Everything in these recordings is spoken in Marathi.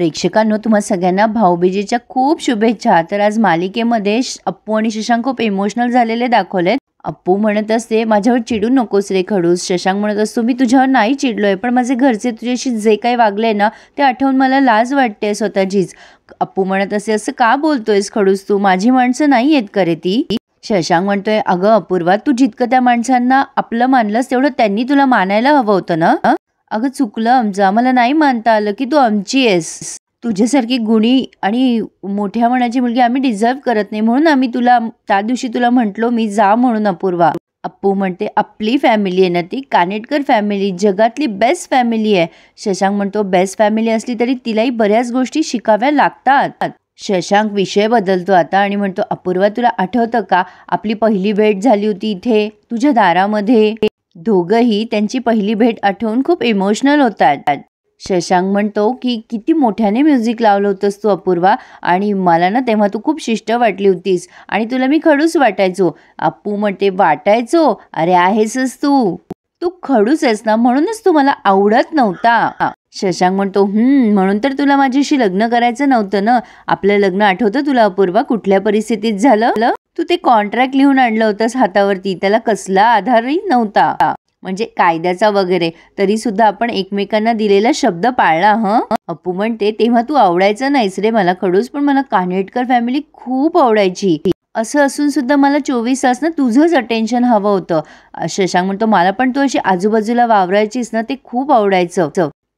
प्रेक्षकांनो, तुम्हा सगळ्यांना भाऊबीजेच्या खूप शुभेच्छा। तर आज मालिकेमध्ये अप्पू आणि शशांक खूप इमोशनल झालेले दाखवलेत। अप्पू म्हणत असते, माझ्यावर चिडू नकोस रे खडूस। शशांक म्हणत असतो, मी तुझ्यावर नाही चिडलोय, पण माझे घरचे तुझ्याशी जे काही वागले ना ते आठवून मला लाज वाटते स्वतःचीच। अप्पू म्हणत असते, असं का बोलतोयस खडूस तू, माझी माणसं नाही आहेत का रे ती? शशांक म्हणतोय, अगं अपूर्वा, तू जितकं त्या माणसांना आपलं मानलंस तेवढं त्यांनी तुला मानायला हवं होतं ना। अगं चुकलं आमचं, आम्हाला नाही मानता आलं की तू आमची आहेस। तुझ्यासारखी गुणी आणि मोठ्या मनाची मुलगी आम्ही डिझर्व करत नाही, म्हणून आम्ही तुला त्या दिवशी तुला म्हटलो मी जा म्हणून अपूर्वा। अप्पू म्हणते, आपली फॅमिली आहे ना ती, कानेटकर फॅमिली जगातली बेस्ट फॅमिली आहे। शशांक म्हणतो, बेस्ट फॅमिली असली तरी तिलाही बऱ्याच गोष्टी शिकाव्या लागतात। शशांक विषय बदलतो आता आणि म्हणतो, अपूर्वा तुला आठवतं का आपली पहिली भेट झाली होती इथे तुझ्या दारामध्ये? दोघंही त्यांची पहिली भेट आठवून खूप इमोशनल होतात। शशांक म्हणतो की किती मोठ्याने म्युझिक लावलं होतंस तू अपूर्वा, आणि मला ना तेव्हा तू खूप शिष्ट वाटली होतीस आणि तुला मी खडूस वाटायचो। अप्पू म्हणते, वाटायचो? अरे आहेसच तू, तू खडूस आहेस ना, म्हणूनच तू मला आवडत नव्हता। शशांक म्हणतो, म्हणून तर तुला माझ्याशी लग्न करायचं नव्हतं ना। आपलं लग्न आठवतं तुला अपूर्वा, कुठल्या परिस्थितीत झालं? तू ते कॉन्ट्रॅक्ट लिहून आणलं होतंस हातावरती, त्याला कसला आधारही नव्हता, म्हणजे कायद्याचा वगैरे, तरी सुद्धा आपण एकमेकांना दिलेला शब्द पाळला। अप्पू म्हणते, तेव्हा तू आवडायचं नाहीस रे मला खडूस, पण मला कानेटकर फॅमिली खूप आवडायची। असं असून सुद्धा मला 24 तास ना तुझंच अटेन्शन हवं होतं। शशांक म्हणतो, मला पण तू अशी आजूबाजूला वावरायचीस ना ते खूप आवडायचं,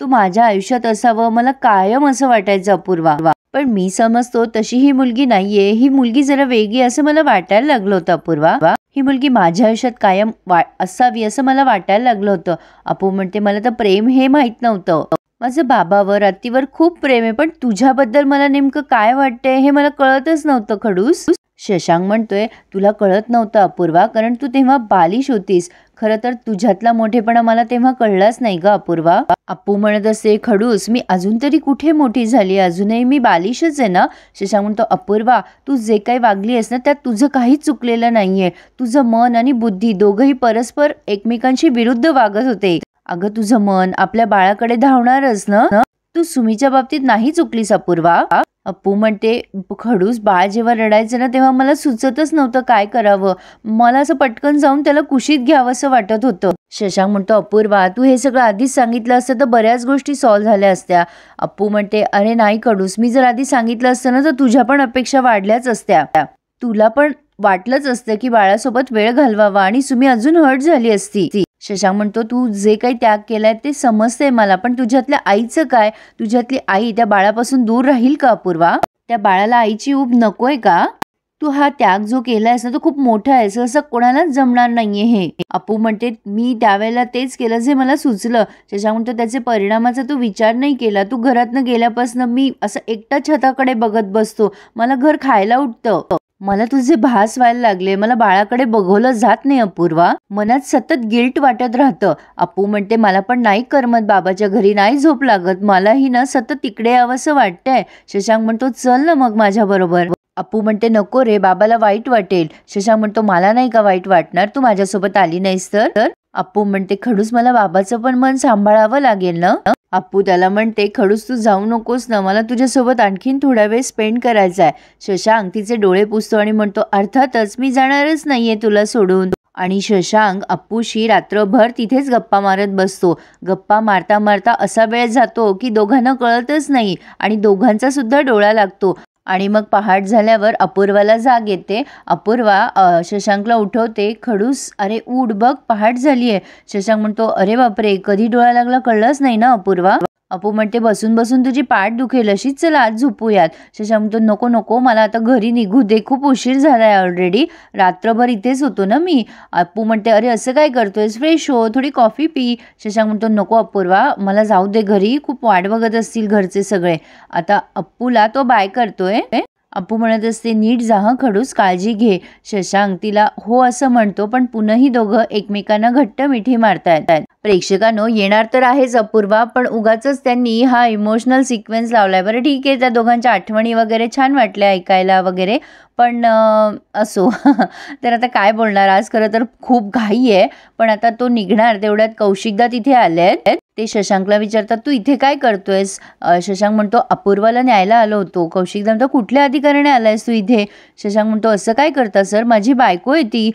तू माझ्या आयुष्यात असावं मला कायम असं वाटायचं अपूर्वा। पण मी समजतो तशी ही मुलगी नाहीये, ही मुलगी जरा वेगळी असं मला वाटायला लागलं होतं अपूर्वा। ही मुलगी माझ्या आयुष्यात कायम असावी असं मला वाटायला लागलं होतं। अप्पू म्हणते, मला तर प्रेम हे माहित नव्हतं, माझं बाबावर अत्तीवर खूप प्रेम आहे, पण तुझ्याबद्दल मला नेमकं काय वाटतंय हे मला कळतच नव्हतं खडूस। शशांक म्हणतोय, तुला कळत नव्हतं अपूर्वा, कारण तू तेव्हा बालिश होतीस। खरं तर तुझ्यातला मोठेपणा मला तेव्हा कळलाच नाही ग अपूर्वा। अप्पू म्हणत असते, खडूस मी अजून तरी कुठे मोठी झाली, अजूनही मी बालिशच आहे ना। शशांक म्हणतो, अपूर्वा तू जे काही वागली आहेस ना त्यात तुझं काहीच चुकलेलं नाहीये, तुझं मन आणि बुद्धी दोघंही परस्पर एकमेकांशी विरुद्ध वागत होते। अगं तुझं मन आपल्या बाळाकडे धावणारच ना, तू सुमीच्या बाबतीत नाही चुकलीस अपूर्वा। अप्पू म्हणते, खडूस बाळ जेव्हा रडायचं ना तेव्हा मला सुचतच नव्हतं काय करावं, मला असं पटकन जाऊन त्याला कुशीत घ्यावं असं वाटत होतं। शशांक म्हणतो, अपूर्वा तू हे सगळं आधीच सांगितलं असतं तर बऱ्याच गोष्टी सॉल्व्ह झाल्या असत्या। अप्पू म्हणते, अरे नाही खडूस, मी जर आधी सांगितलं असतं ना तर तुझ्या पण अपेक्षा वाढल्याच असत्या, तुला पण वाटलंच असतं की बाळासोबत वेळ घालवावा आणि सुमी अजून हर्ट झाली असती। शशांक म्हणतो, तू जे काही त्याग केलाय ते समजते मला, पण तुझ्यातल्या आईचं काय? तुझ्यातली आई त्या बाळापासून दूर राहील का अपूर्वा? त्या बाळाला आईची ऊब नकोय का? तू हा त्याग जो केलायस ना तो खूप मोठा आहे, असं कोणालाच जमणार नाहीये हे। अप्पू म्हणते, मी त्यावेळेला तेच केलं जे मला सुचलं। शशांक म्हणतो, त्याचे परिणामाचा तू विचार नाही केला, तू घरातनं गेल्यापासून मी असं एकटा छताकडे बघत बसतो, मला घर खायला उठतं, मला तुझे भास व्हायला लागले, मला बाळाकडे बघवलं जात नाही अपूर्वा, मनात सतत गिल्ट वाटत राहतं। अप्पू म्हणते, मला पण नाही करमत, बाबाच्या घरी नाही झोप लागत, मलाही ना सतत तिकडे यावंसं वाटतंय। शशांक म्हणतो, चल ना मग माझ्या बरोबर। अप्पू म्हणते, नको रे, बाबाला वाईट वाटेल। शशांक म्हणतो, मला नाही का वाईट वाटणार, तू माझ्यासोबत आली नाहीस तर? अप्पू म्हणते, खडूस मला बाबाचं पण मन सांभाळावं लागेल ना। अप्पू त्याला म्हणते, खडूस तू जाऊ नकोस ना, मला तुझ्यासोबत आणखीन थोडा वेळ स्पेंड करायचा आहे। शशांक तिचे डोळे पुसतो आणि म्हणतो, अर्थातच मी जाणारच नाहीये तुला सोडून। आणि शशांक अप्पूशी रात्रभर तिथेच गप्पा मारत बसतो। गप्पा मारता मारता असा वेळ जातो की दोघांना कळतच नाही आणि दोघांचा सुद्धा डोळा लागतो। आणि मग पहाट झाल्यावर अपूर्वाला जाग येते। अपूर्वा शशांकला उठवते, खडूस अरे उठ बघ पहाट झालीये। शशांक म्हणतो, अरे बापरे, कधी डोळा लागला कळलंच नाही ना अपूर्वा। अप्पू म्हणते, बसून बसून तुझी पाठ दुखेल, अशीच चला आज झोपूयात। शशांक म्हणतो, नको नको, मला आता घरी निघू दे, खूप उशीर झालाय ऑलरेडी, रात्रभर इथेच होतो ना मी। अप्पू म्हणते, अरे असं काय करतोयस, फ्रेश हो, थोडी कॉफी पी। शशांक म्हणतो, नको अपूर्वा, मला जाऊ दे घरी, खूप वाट बघत असतील घरचे सगळे। आता अप्पूला तो बाय करतोय। अप्पू म्हणत असते, नीट जा हं खडूस, काळजी घे। शशांक तिला हो असं म्हणतो, पण पुन्हाही दोघं एकमेकांना घट्ट मिठी मारतायत। प्रेक्षकांनो, येणार तर आहेच अपूर्वा, पण उगाचच त्यांनी हा इमोशनल सिक्वेन्स लावलाय. बरं ठीक आहे, त्या दोघांच्या आठवणी वगैरे छान वाटल्या ऐकायला वगैरे, पण असो. तर आता काय बोलणार, आज खरं तर खूप घाई आहे. पण आता तो निघणार तेवढ्यात कौशिकदा तिथे आले आहेत. ते शशांकला विचारतात, तू इथे काय करतोयस? शशांक म्हणतो, अपूर्वाला न्यायला आलो होतो. कौशिकदा म्हणतो, कुठल्या अधिकाराने आलायस तू इथे? शशांक म्हणतो, असं काय करता सर, माझी बायको आहे ती,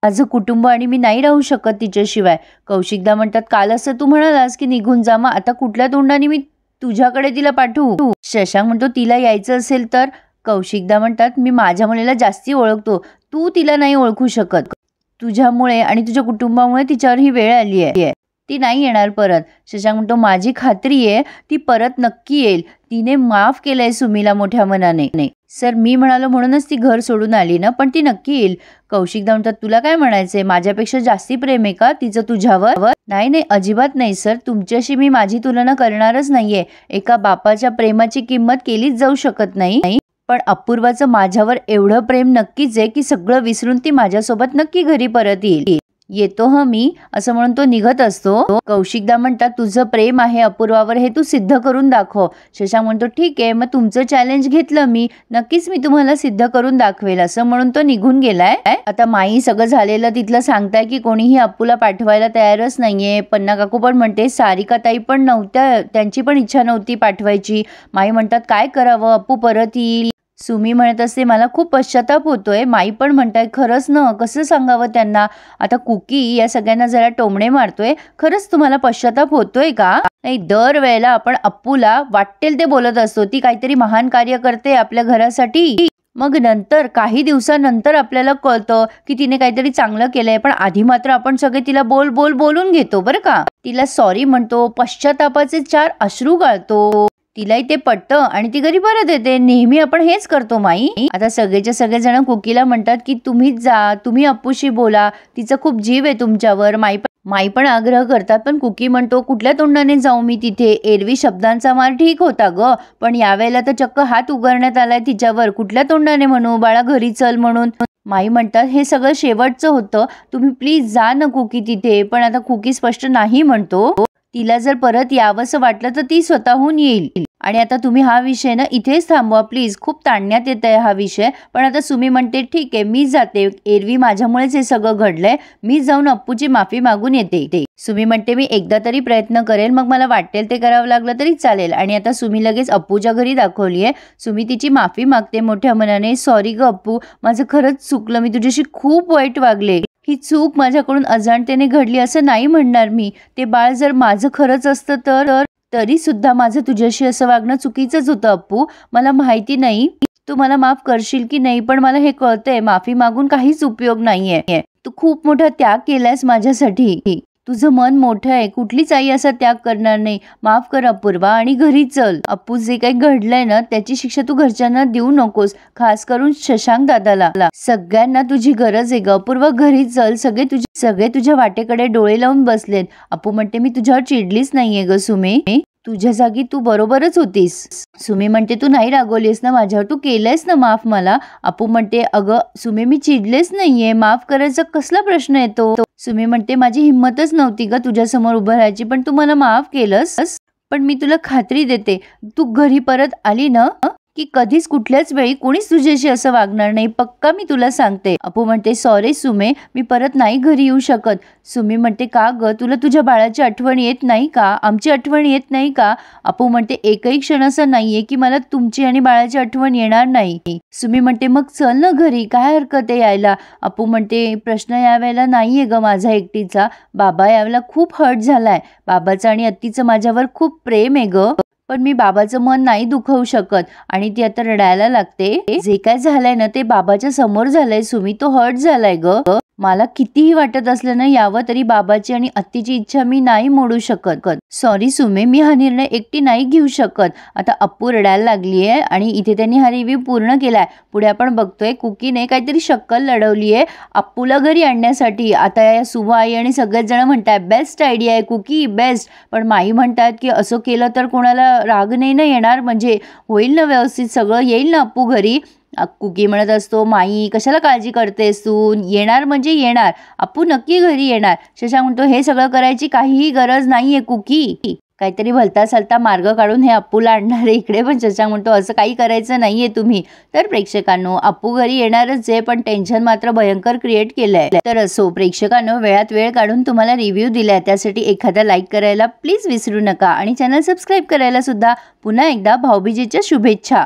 माझं कुटुंब आणि मी नाही राहू शकत तिच्याशिवाय. कौशिकदा म्हणतात, काल असं तू म्हणालास की निघून जा, मग आता कुठल्या तोंडाने मी तुझ्याकडे तिला पाठवू? शशांक म्हणतो, तिला यायचं असेल तर. कौशिकदा म्हणतात, मी माझ्या मुलीला जास्ती ओळखतो, तू तिला नाही ओळखू शकत. तुझ्यामुळे आणि तुझ्या कुटुंबामुळे तिच्यावर ही वेळ आली आहे, ती नाही येणार परत. शशांक म्हणतो, माझी खात्री आहे ती परत नक्की येईल, तिने माफ केलंय सुमीला मोठ्या मनाने. सर, मी म्हणालो म्हणूनच ती घर सोडून आली ना, पण ती नक्की येईल. कौशिकदा म्हणतात, तुला काय म्हणायचंय, माझ्यापेक्षा जास्ती प्रेम आहे का तिचं तुझ्यावर? नाही नाही, अजिबात नाही सर, तुमच्याशी मी माझी तुलना करणारच नाहीये. एका बापाच्या प्रेमाची किंमत केलीच जाऊ शकत नाही, पण अपूर्वाचं माझ्यावर एवढं प्रेम नक्कीच आहे की सगळं विसरून ती माझ्यासोबत नक्की घरी परत येईल. येतो मी, असं म्हणून तो निघत असतो. कौशिकदा म्हणतात, तुझं प्रेम आहे अपूर्वावर हे तू सिद्ध करून दाखव. शशांक म्हणतो, ठीक आहे, मग तुमचं चॅलेंज घेतलं मी, नक्कीच मी तुम्हाला सिद्ध करून दाखवेल, असं म्हणून तो निघून गेलाय. आता माई सगळं झालेलं तिथलं सांगताय की कोणीही अप्पूला पाठवायला तयारच नाहीये. पन्ना काकू पण म्हणते, सारिका ताई पण नव्हत्या, त्यांची पण इच्छा नव्हती पाठवायची. माई म्हणतात, काय करावं, अप्पू परत येईल. सुमी म्हणत असते, मला खूप पश्चाताप होतोय. माई पण म्हणताय, खरंच ना, कसं सांगावं त्यांना. आता कुकी या सगळ्यांना जरा टोमणे मारतोय, खरंच तुम्हाला पश्चाताप होतोय का? नाही, दर वेळेला आपण अप्पूला वाटेल ते बोलत असतो, ती काहीतरी महान कार्य करते आपल्या घरासाठी, मग नंतर काही दिवसानंतर आपल्याला कळतं की तिने काहीतरी चांगलं केलंय, पण आधी मात्र आपण सगळे तिला बोलून घेतो बरं का. तिला सॉरी म्हणतो, पश्चातापाचे 4 अश्रू गाळतो, तिलाही ते पटतं आणि ती घरी परत येते. नेहमी आपण हेच करतो माई. आता सगळेच्या सगळे जण कुकीला म्हणतात की तुम्हीच जा, तुम्ही अप्पूशी बोला, तिचा खूप जीव आहे तुमच्यावर. माई पण आग्रह करतात, पण कुकी म्हणतो, कुठल्या तोंडाने जाऊ मी तिथे, एरवी शब्दांचा मार ठीक होता ग, पण यावेळेला तर चक्क हात उगारण्यात आलाय तिच्यावर, कुठल्या तोंडाने म्हणू बाळा घरी चल म्हणून. माई म्हणतात, हे सगळं शेवटचं होतं, तुम्ही प्लीज जा ना कुकी तिथे. पण आता कुकी स्पष्ट नाही म्हणतो. तिला जर परत यावंसं वाटलं तर ती स्वतःहून येईल. आणि आता तुम्ही हा विषय ना इथेच थांबवा प्लीज, खूप ताणण्यात येत आहे हा विषय. पण आता सुमी म्हणते, ठीक आहे मी जाते, एरवी माझ्यामुळेच हे सगळं घडलंय, मी जाऊन अप्पूची माफी मागून येते. सुमी म्हणते, मी एकदा तरी प्रयत्न करेल, मग मला वाटेल ते करावं लागलं तरी चालेल. आणि आता सुमी लगेच अप्पूच्या घरी दाखवलीये. सुमी तिची माफी मागते मोठ्या मनाने, सॉरी ग अप्पू, माझं खरंच चुकलं, मी तुझ्याशी खूप वाईट वागले, ही चूक माझ्याकडून अजाणतेने घडली असं नाही म्हणणार मी. ते बाळ जर माझं खरंच असतं तर तरी सुद्धा माझं तुझ्याशी असं वागणं चुकीचंच होतं अप्पू. मला माहिती नाही तू मला माफ करशील की नाही, पण मला हे कळतंय माफी मागून काहीच उपयोग नाहीये. तू खूप मोठा त्याग केलायस माझ्यासाठी, तुझं मन मोठं आहे, कुठलीच आई असा त्याग करणार नाही. माफ कर अपूर्वा आणि घरी चल. अप्पू, जे काही घडलंय ना त्याची शिक्षा तू घरच्यांना देऊ नकोस, खास करून शशांक दादाला. सगळ्यांना तुझी गरज आहे ग अपूर्वा, घरी चल. सगळे तुझ्या वाटेकडे डोळे लावून बसलेत. अप्पू म्हणते, मी तुझ्यावर चिडलीच नाहीये ग सुमे, तुझ्या जागी तू बरोबरच होतीस. सुमी म्हणते, तू नाही रागवलीस ना माझ्यावर, तू केलंयस ना माफ मला. अप्पू म्हणते, अगं सुमे मी चिडलेच नाहीये, माफ करायचा कसला प्रश्न येतो. सुमी म्हणते, माझी हिंमतच नव्हती ग तुझ्या समोर उभं राहायची, पण तू मला माफ केलंस. पण मी तुला खात्री देते, तू घरी परत आली ना की कधीच कुठल्याच वेळी कोणीच तुझ्याशी असं वागणार नाही, पक्का मी तुला सांगते. अप्पू म्हणते, सॉरी सुमे, मी परत नाही घरी येऊ शकत. सुमी म्हणते, का ग, तुला तुझ्या बाळाची आठवण येत नाही का, आमची आठवण येत नाही का? अप्पू म्हणते, एकही क्षण असं नाहीये की मला तुमची आणि बाळाची आठवण येणार नाही. सुमी म्हणते, मग चल ना घरी, काय हरकत आहे यायला. अप्पू म्हणते, प्रश्न यावेळेला नाहीये ग माझा एकटीचा, बाबा यावेळेला खूप हर्ट झालाय, बाबाचं आणि अत्तीचं माझ्यावर खूप प्रेम आहे ग, पण मी बाबाचं मन नाही दुखवू शकत. आणि ती आता रडायला लागते. जे काय झालंय ना ते बाबाच्या समोर झालंय सुमी, तो हर्ट झालाय ग. मला कितीही वाटत असलं ना यावं, तरी बाबाची आणि अत्तीची इच्छा मी नाही मोडू शकत. सॉरी सुमे, मी हा निर्णय एकटी नाही घेऊ शकत. आता अप्पू रडायला लागलीये आणि इथे त्यांनी हा रिव्ह्यू पूर्ण केलाय. पुढे आपण बघतोय कुकीने काहीतरी शक्कल लढवलीये अप्पूला घरी आणण्यासाठी. आता या सुवा आई आणि सगळेच जण म्हणतात, बेस्ट आयडिया आहे कुकी, बेस्ट. पण माई म्हणतात की असं केलं तर कोणाला राग नाही ना येणार, म्हणजे होईल ना व्यवस्थित सगळं, येईल ना अप्पू घरी. कुकी म्हणत असतो, माई कशाला काळजी करतेस तू, येणार म्हणजे येणार, अप्पू नक्की घरी येणार. शशांक म्हणतो, हे सगळं करायची काहीही गरज नाहीये कुकी. काहीतरी भलता सलता मार्ग काढून हे अप्पूला आणणार आहे इकडे. पण शशांक म्हणतो, असं काही करायचं नाहीये तुम्ही. तर प्रेक्षकांनो, अप्पू घरी येणारच आहे, पण टेन्शन मात्र भयंकर क्रिएट केलंय. तर असो प्रेक्षकांनो, वेळात वेळ काढून तुम्हाला रिव्ह्यू दिलाय त्यासाठी एखादा लाईक करायला प्लीज विसरू नका आणि चॅनल सबस्क्राईब करायला सुद्धा पुन्हा एकदा भाऊबीजेच्या शुभेच्छा.